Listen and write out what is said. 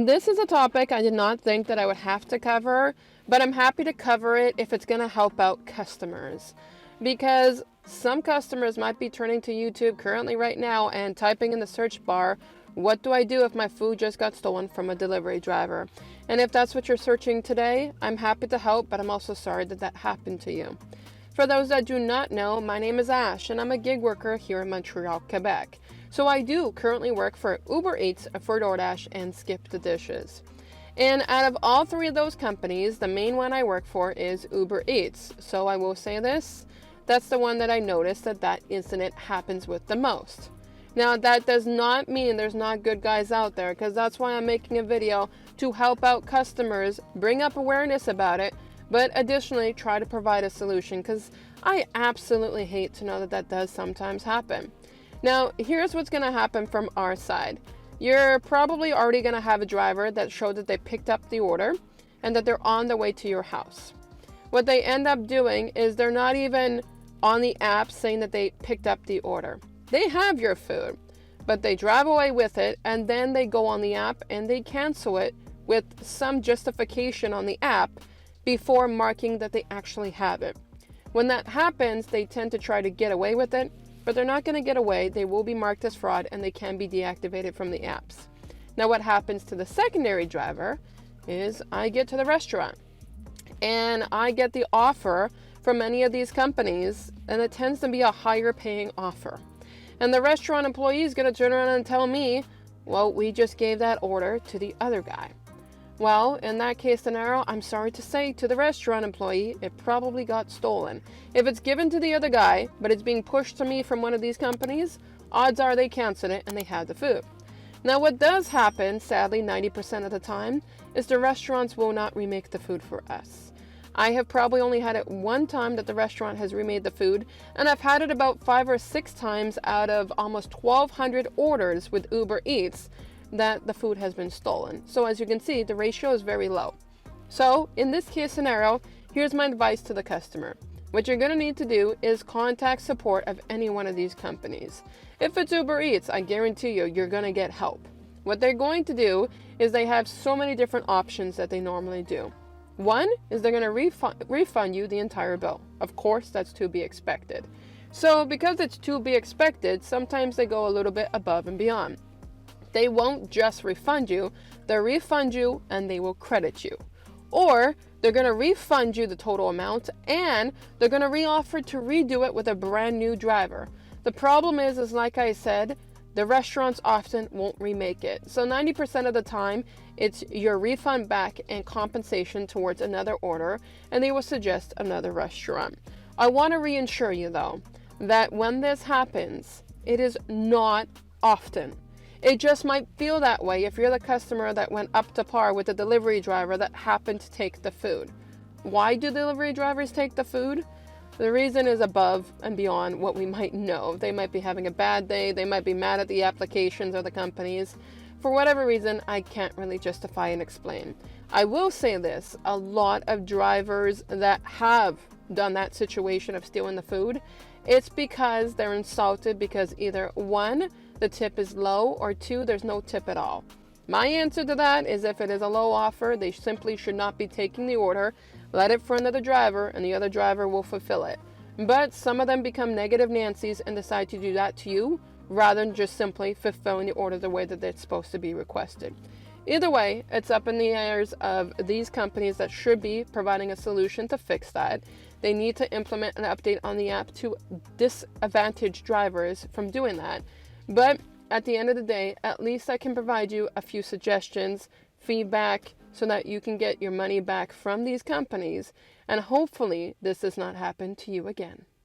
This is a topic I did not think that I would have to cover, but I'm happy to cover it if it's going to help out customers. Because some customers might be turning to YouTube currently right now and typing in the search bar, what do I do if my food just got stolen from a delivery driver? And if that's what you're searching today, I'm happy to help, but I'm also sorry that that happened to you. For those that do not know, my name is Ash, and I'm a gig worker here in Montreal, Quebec. So I do currently work for Uber Eats, for DoorDash, and Skip the Dishes. And out of all three of those companies, the main one I work for is Uber Eats. So I will say this, that's the one that I noticed that incident happens with the most. Now, that does not mean there's not good guys out there, because that's why I'm making a video to help out customers, bring up awareness about it, but additionally try to provide a solution, because I absolutely hate to know that does sometimes happen. Now, here's what's going to happen from our side. You're probably already going to have a driver that showed that they picked up the order and that they're on their way to your house. What they end up doing is they're not even on the app saying that they picked up the order. They have your food, but they drive away with it, and then they go on the app and they cancel it with some justification on the app before marking that they actually have it. When that happens, they tend to try to get away with it, but they're not going to get away. They will be marked as fraud and they can be deactivated from the apps. Now, what happens to the secondary driver is I get to the restaurant and I get the offer from many of these companies, and it tends to be a higher paying offer. And the restaurant employee is going to turn around and tell me, well, we just gave that order to the other guy. Well, in that case scenario, I'm sorry to say to the restaurant employee, it probably got stolen. If it's given to the other guy, but it's being pushed to me from one of these companies, odds are they canceled it and they have the food. Now, what does happen, sadly, 90% of the time, is the restaurants will not remake the food for us. I have probably only had it one time that the restaurant has remade the food, and I've had it about 5 or 6 times out of almost 1,200 orders with Uber Eats that the food has been stolen. So as you can see, the ratio is very low. So in this case scenario, here's my advice to the customer. What you're going to need to do is contact support of any one of these companies. If it's Uber Eats, I guarantee you're going to get help. What they're going to do is they have so many different options that they normally do. One is they're going to refund you the entire bill. Of course, that's to be expected. So because it's to be expected, sometimes they go a little bit above and beyond. They won't just refund you, they'll refund you and they will credit you. Or they're going to refund you the total amount and they're going to reoffer to redo it with a brand new driver. The problem is like I said, the restaurants often won't remake it. So 90% of the time, it's your refund back and compensation towards another order, and they will suggest another restaurant. I want to reassure you though, that when this happens, it is not often. It just might feel that way if you're the customer that went up to par with the delivery driver that happened to take the food. Why do delivery drivers take the food? The reason is above and beyond what we might know. They might be having a bad day. They might be mad at the applications or the companies. For whatever reason, I can't really justify and explain. I will say this, a lot of drivers that have done that situation of stealing the food, it's because they're insulted because either one, the tip is low, or two, there's no tip at all. My answer to that is if it is a low offer, they simply should not be taking the order, let it for another driver, and the other driver will fulfill it. But some of them become negative Nancy's and decide to do that to you, rather than just simply fulfilling the order the way that it's supposed to be requested. Either way, it's up in the airs of these companies that should be providing a solution to fix that. They need to implement an update on the app to disadvantage drivers from doing that. But at the end of the day, at least I can provide you a few suggestions, feedback, so that you can get your money back from these companies, and hopefully this does not happen to you again.